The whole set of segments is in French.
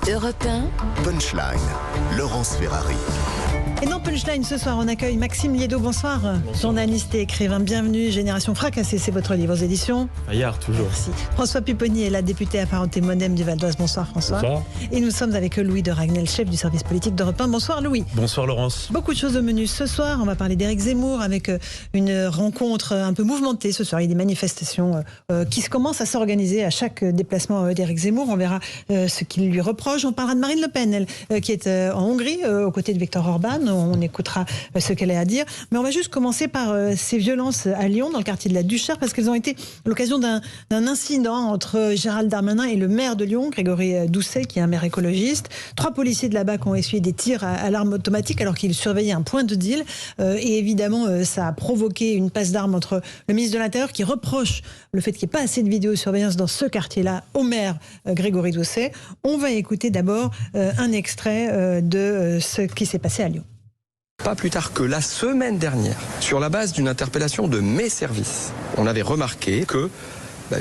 Europe 1. Punchline, Laurence Ferrari. Et dans Punchline, ce soir, on accueille Maxime Liédot. Bonsoir. Journaliste et écrivain. Bienvenue. Génération fracassée, c'est votre livre aux éditions Fayard, toujours. Merci. François Pupponi est la députée apparentée Modem du Val d'Oise. Bonsoir François. Bonsoir. Et nous sommes avec Louis de Ragnel, chef du service politique d'Europe 1. Bonsoir Louis. Bonsoir Laurence. Beaucoup de choses au menu ce soir. On va parler d'Éric Zemmour avec une rencontre un peu mouvementée ce soir. Il y a des manifestations qui commencent à s'organiser à chaque déplacement d'Éric Zemmour. On verra ce qu'il lui reproche. On parlera de Marine Le Pen, elle, qui est en Hongrie, aux côtés de Viktor Orban. On écoutera ce qu'elle a à dire. Mais on va juste commencer par ces violences à Lyon, dans le quartier de la Duchère, parce qu'elles ont été l'occasion d'un incident entre Gérald Darmanin et le maire de Lyon, Grégory Doucet, qui est un maire écologiste. 3 policiers de là-bas qui ont essuyé des tirs à l'arme automatique alors qu'ils surveillaient un point de deal. Et évidemment, ça a provoqué une passe d'armes entre le ministre de l'Intérieur, qui reproche le fait qu'il n'y ait pas assez de vidéosurveillance dans ce quartier-là, au maire Grégory Doucet. On va écouter d'abord un extrait de ce qui s'est passé à Lyon. Pas plus tard que la semaine dernière, sur la base d'une interpellation de mes services, on avait remarqué que,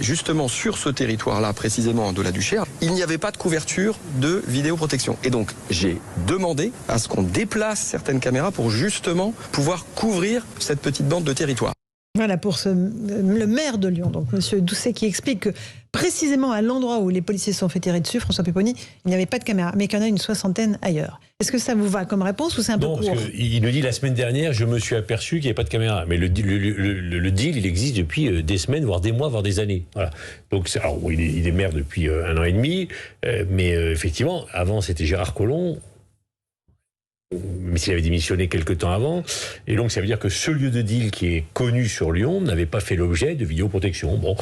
justement sur ce territoire-là, précisément de la Duchère, il n'y avait pas de couverture de vidéoprotection. Et donc, j'ai demandé à ce qu'on déplace certaines caméras pour justement pouvoir couvrir cette petite bande de territoire. Voilà pour le maire de Lyon, donc monsieur Doucet, qui explique que précisément à l'endroit où les policiers se sont fait tirer dessus, François Pupponi, il n'y avait pas de caméra, mais qu'il y en a une 60aine ailleurs. Est-ce que ça vous va comme réponse ou c'est un peu court ? Non, parce qu'il nous dit la semaine dernière, je me suis aperçu qu'il n'y avait pas de caméra. Mais le deal, il existe depuis des semaines, voire des mois, voire des années. Voilà. Donc, alors, il est maire depuis 1 an et demi, mais effectivement, avant c'était Gérard Collomb. Mais s'il avait démissionné quelque temps avant, et donc ça veut dire que ce lieu de deal qui est connu sur Lyon n'avait pas fait l'objet de vidéoprotection. Bon,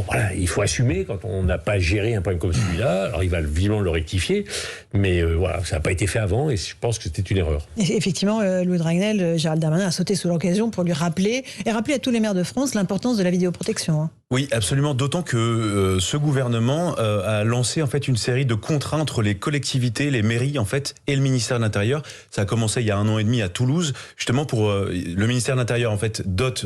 voilà, il faut assumer quand on n'a pas géré un problème comme celui-là. Alors il va visiblement le rectifier, mais voilà, ça n'a pas été fait avant, et je pense que c'était une erreur. Et effectivement, Louis de Ragnel, Gérald Darmanin a sauté sur l'occasion pour lui rappeler à tous les maires de France l'importance de la vidéoprotection. Oui, absolument. D'autant que ce gouvernement a lancé en fait une série de contraintes entre les collectivités, les mairies en fait, et le ministère de l'Intérieur. Ça a commencé il y a 1 an et demi à Toulouse, justement pour le ministère de l'Intérieur en fait dote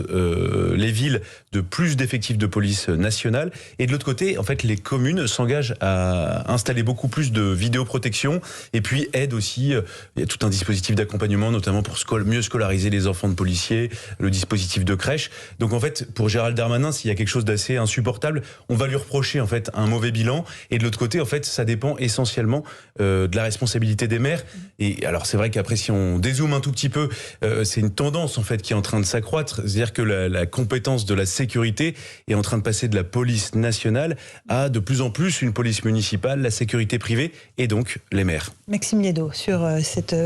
les villes de plus d'effectifs de police nationale, et de l'autre côté en fait les communes s'engagent à installer beaucoup plus de vidéoprotection, et puis aident aussi. Il y a tout un dispositif d'accompagnement, notamment pour mieux scolariser les enfants de policiers, le dispositif de crèche. Donc en fait pour Gérald Darmanin, s'il y a quelque chose assez insupportable, on va lui reprocher en fait un mauvais bilan, et de l'autre côté en fait ça dépend essentiellement de la responsabilité des maires. Et alors c'est vrai qu'après si on dézoome un tout petit peu, c'est une tendance en fait qui est en train de s'accroître, c'est-à-dire que la compétence de la sécurité est en train de passer de la police nationale à de plus en plus une police municipale, la sécurité privée et donc les maires. Maxime Liédot sur cette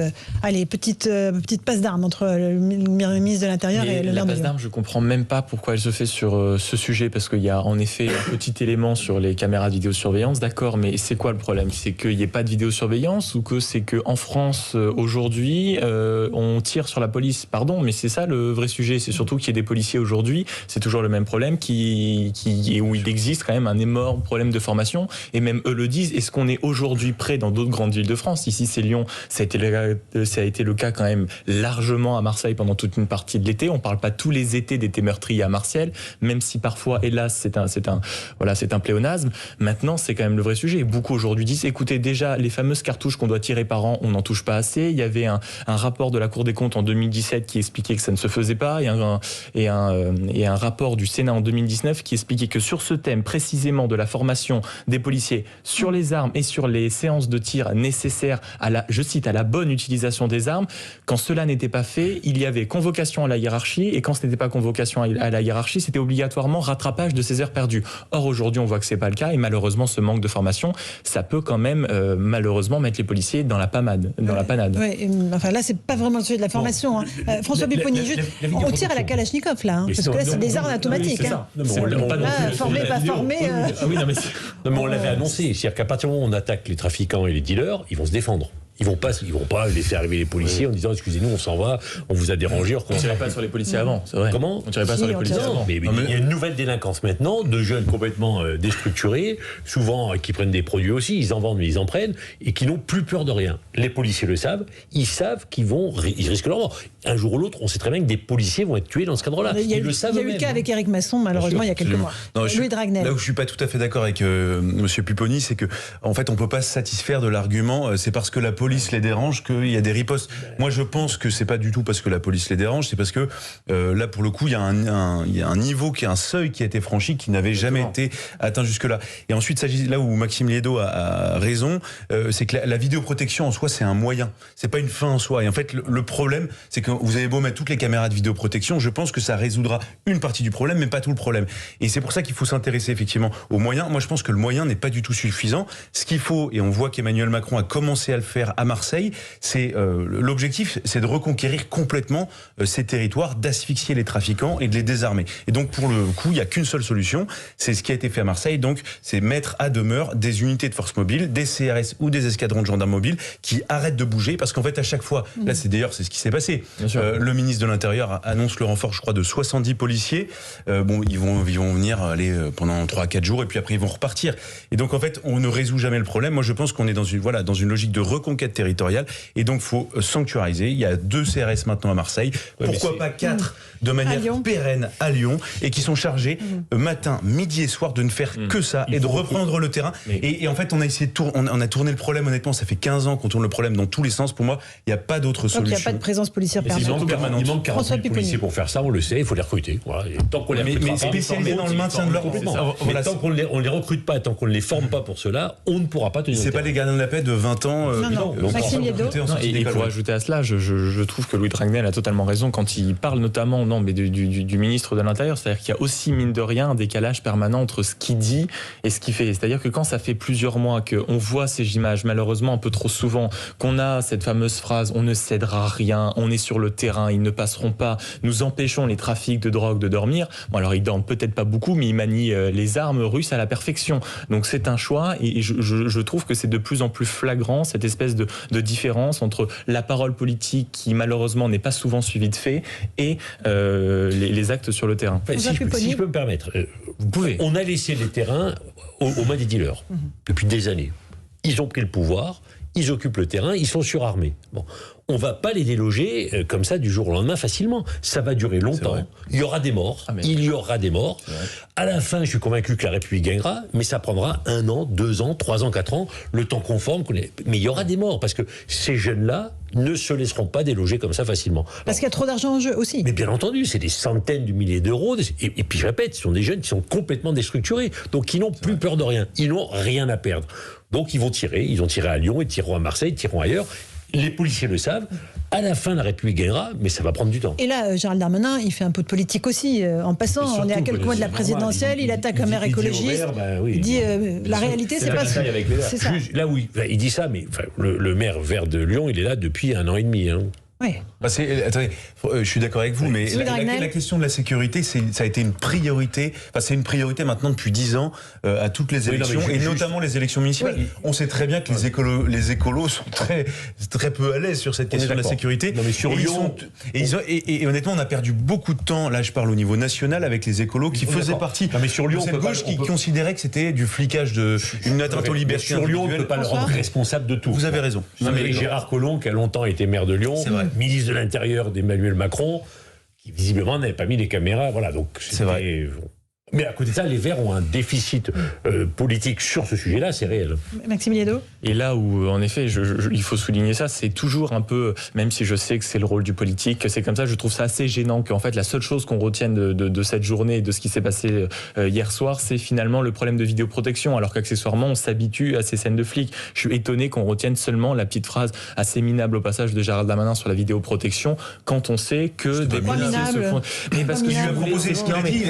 petite passe d'armes entre le ministre de l'Intérieur et le maire de Lyon. La passe d'armes, je comprends même pas pourquoi elle se fait sur ce sujet, parce qu'il y a en effet un petit élément sur les caméras de vidéosurveillance, d'accord, mais c'est quoi le problème ? C'est qu'il n'y ait pas de vidéosurveillance, ou que c'est qu'en France, aujourd'hui, on tire sur la police ? Pardon, mais c'est ça le vrai sujet. C'est surtout qu'il y ait des policiers aujourd'hui, c'est toujours le même problème, où il existe quand même un énorme problème de formation, et même eux le disent. Est-ce qu'on est aujourd'hui prêt dans d'autres grandes villes de France ? Ici, c'est Lyon, ça a été le cas quand même largement à Marseille pendant toute une partie de l'été. On parle pas tous les étés d'été meurtriers à Marseille, même si parfois, hélas, c'est un pléonasme. Maintenant, c'est quand même le vrai sujet. Beaucoup aujourd'hui disent, écoutez, déjà, les fameuses cartouches qu'on doit tirer par an, on n'en touche pas assez. Il y avait un rapport de la Cour des comptes en 2017 qui expliquait que ça ne se faisait pas, et un rapport du Sénat en 2019 qui expliquait que sur ce thème précisément de la formation des policiers sur les armes et sur les séances de tir nécessaires à la bonne utilisation des armes, quand cela n'était pas fait, il y avait convocation à la hiérarchie, et quand ce n'était pas convocation à la hiérarchie, c'était obligatoirement rattrapage de ces heures perdues. Or aujourd'hui, on voit que c'est pas le cas, et malheureusement, ce manque de formation, ça peut quand même malheureusement mettre les policiers dans la panade. Oui, enfin là, c'est pas vraiment le sujet de la formation. François Pupponi, on tire à la Kalachnikov là, parce que là, c'est des armes automatiques. Formé, pas formé. Mais on l'avait annoncé, c'est-à-dire qu'à partir du moment où on attaque les trafiquants et les dealers, ils vont se défendre. Ils vont pas laisser arriver les policiers en disant excusez-nous, on s'en va, on vous a dérangé. On tirait pas sur les policiers avant, c'est vrai. Comment ? On tirait pas sur les policiers avant. Mais il y a une nouvelle délinquance maintenant, de jeunes complètement déstructurés, souvent qui prennent des produits aussi, ils en vendent mais ils en prennent, et qui n'ont plus peur de rien. Les policiers le savent, ils savent qu'ils risquent leur mort. Un jour ou l'autre, on sait très bien que des policiers vont être tués dans ce cadre-là. Ils le savent. Il y a eu le cas avec Éric Masson, malheureusement, il y a quelques mois. Louis Dragnel. Là où je suis pas tout à fait d'accord avec Monsieur Pupponi, c'est que en fait on peut pas se satisfaire de l'argument c'est parce que la police les dérange qu'il y a des ripostes. Moi je pense que c'est pas du tout parce que la police les dérange, c'est parce que là pour le coup il y a un niveau, un seuil qui a été franchi qui n'avait jamais été atteint jusque-là. Et ensuite là où Maxime Liédot a raison, c'est que la vidéoprotection en soi c'est un moyen, c'est pas une fin en soi. Et en fait le problème c'est que vous avez beau mettre toutes les caméras de vidéoprotection, je pense que ça résoudra une partie du problème mais pas tout le problème. Et c'est pour ça qu'il faut s'intéresser effectivement aux moyens. Moi je pense que le moyen n'est pas du tout suffisant. Ce qu'il faut, et on voit qu'Emmanuel Macron a commencé à le faire à Marseille, c'est l'objectif c'est de reconquérir complètement ces territoires, d'asphyxier les trafiquants et de les désarmer. Et donc pour le coup il n'y a qu'une seule solution, c'est ce qui a été fait à Marseille, donc c'est mettre à demeure des unités de force mobile, des CRS ou des escadrons de gendarmes mobiles qui arrêtent de bouger, parce qu'en fait à chaque fois, là c'est ce qui s'est passé, le ministre de l'Intérieur annonce le renfort je crois de 70 policiers, ils vont venir aller pendant 3-4 jours et puis après ils vont repartir. Et donc en fait on ne résout jamais le problème. Moi je pense qu'on est dans une logique de reconquête territoriale et donc faut sanctuariser. Il y a 2 CRS maintenant à Marseille, pourquoi pas 4 de manière pérenne à Lyon, et qui sont chargés matin, midi et soir de ne faire que ça et de reprendre le terrain. Et en fait on a essayé on a tourné le problème, honnêtement ça fait 15 ans qu'on tourne le problème dans tous les sens. Pour moi il n'y a pas d'autre solution. Il n'y a pas de présence policière permanente. Il manque 40 000 policiers pour faire ça, on le sait, il faut les recruter. Voilà. Et tant qu'on les recrute pas, spécialisés dans le maintien de l'ordre. Mais tant qu'on ne les recrute pas, tant qu'on ne les forme pas pour cela, on ne pourra pas tenir. C'est pas les gardiens de la paix de 20 ans. Maxime Liédot. Et pour ajouter à cela, je trouve que Louis Dragnel a totalement raison quand il parle notamment du ministre de l'Intérieur. C'est-à-dire qu'il y a aussi, mine de rien, un décalage permanent entre ce qu'il dit et ce qu'il fait. C'est-à-dire que quand ça fait plusieurs mois qu'on voit ces images, malheureusement un peu trop souvent, qu'on a cette fameuse phrase « on ne cédera rien, on est sur le terrain, ils ne passeront pas, nous empêchons les trafics de drogue de dormir ». Bon alors ils dorment peut-être pas beaucoup, mais ils manient les armes russes à la perfection. Donc c'est un choix et je trouve que c'est de plus en plus flagrant cette espèce de différence entre la parole politique qui malheureusement n'est pas souvent suivie de faits et les actes sur le terrain. Si je peux me permettre, vous pouvez. On a laissé les terrains aux mains des dealers depuis des années. Ils ont pris le pouvoir, ils occupent le terrain, ils sont surarmés. Bon. On ne va pas les déloger comme ça du jour au lendemain facilement. Ça va durer longtemps. Il y aura des morts. Il y aura des morts. À la fin, je suis convaincu que la République gagnera, mais ça prendra 1 an, 2 ans, 3 ans, 4 ans, le temps conforme. Mais il y aura des morts parce que ces jeunes-là ne se laisseront pas déloger comme ça facilement. Parce qu'il y a trop d'argent en jeu aussi. Mais bien entendu, c'est des centaines de milliers d'euros. Et puis je répète, ce sont des jeunes qui sont complètement déstructurés, donc qui n'ont plus peur de rien. Ils n'ont rien à perdre. Donc ils vont tirer. Ils ont tiré à Lyon, ils tireront à Marseille, ils tireront ailleurs. Les policiers le savent. À la fin, la République gagnera, mais ça va prendre du temps. Et là, Gérald Darmanin, il fait un peu de politique aussi. En passant, on est à quelques mois de la présidentielle, il attaque un maire écologiste. Il dit la réalité, c'est pas ça. C'est ça. Là oui, il dit ça, mais le maire vert de Lyon, il est là depuis 1 an et demi. Oui. Attendez, je suis d'accord avec vous, mais la question de la sécurité, ça a été une priorité. Enfin, c'est une priorité maintenant depuis 10 ans à toutes les élections, et notamment les élections municipales. Oui. On sait très bien que les écolos sont très peu à l'aise sur cette question de la sécurité. Non, mais sur Lyon, et honnêtement, on a perdu beaucoup de temps. Là, je parle au niveau national avec les écolos qui faisaient partie de cette gauche qui considérait que c'était du flicage, une atteinte aux libertés. Sur Lyon, on ne peut pas le rendre responsable de tout. Vous avez raison. Gérard Collomb, qui a longtemps été maire de Lyon, ministre de l'Intérieur d'Emmanuel Macron, qui visiblement n'avait pas mis les caméras. Voilà, donc c'est vrai. Mais à côté de ça, les Verts ont un déficit politique sur ce sujet-là, c'est réel. Maxime Liédot. Et là où, en effet, il faut souligner ça, c'est toujours un peu, même si je sais que c'est le rôle du politique, que c'est comme ça, je trouve ça assez gênant qu'en fait la seule chose qu'on retienne de cette journée et de ce qui s'est passé hier soir, c'est finalement le problème de vidéoprotection, alors qu'accessoirement on s'habitue à ces scènes de flics. Je suis étonné qu'on retienne seulement la petite phrase assez minable au passage de Gérald Darmanin sur la vidéoprotection, quand on sait que des policiers se font... Mais parce que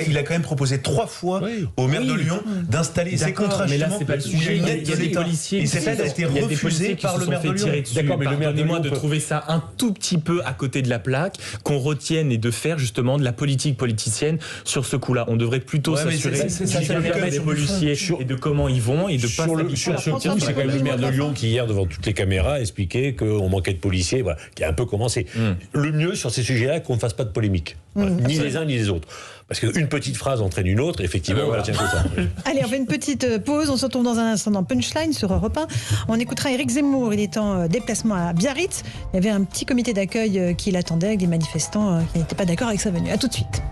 il a quand même proposé 3 fois au maire de Lyon d'installer ces D'accord, contrats. mais là, c'est pas le sujet. Il y a une Il aide y a de des l'État. policiers Et cette aide a été refusée par le maire de Lyon. D'accord, mais le maire de Pardonnez-moi Lyon de peut- trouver ça un tout petit peu à côté de la plaque, qu'on retienne et de faire justement de la politique politicienne sur ce coup-là. On devrait plutôt Ouais, mais s'assurer c'est- du ça bien fait des que- policiers sur- et de comment ils vont et de pas sur s'habituer ce à François, coup, c'est quand même le maire de François. Lyon qui, hier, devant toutes les caméras, expliquait qu'on manquait de policiers, voilà, qui a un peu commencé. Le mieux sur ces sujets-là, qu'on ne fasse pas de polémique. Voilà, ni les uns ni les autres. Parce qu'une petite phrase entraîne une autre, effectivement, on retient que ça. Allez, on fait une petite pause. On se retrouve dans un instant dans Punchline sur Europe 1. On écoutera Éric Zemmour. Il est en déplacement à Biarritz. Il y avait un petit comité d'accueil qui l'attendait avec des manifestants qui n'étaient pas d'accord avec sa venue. À tout de suite.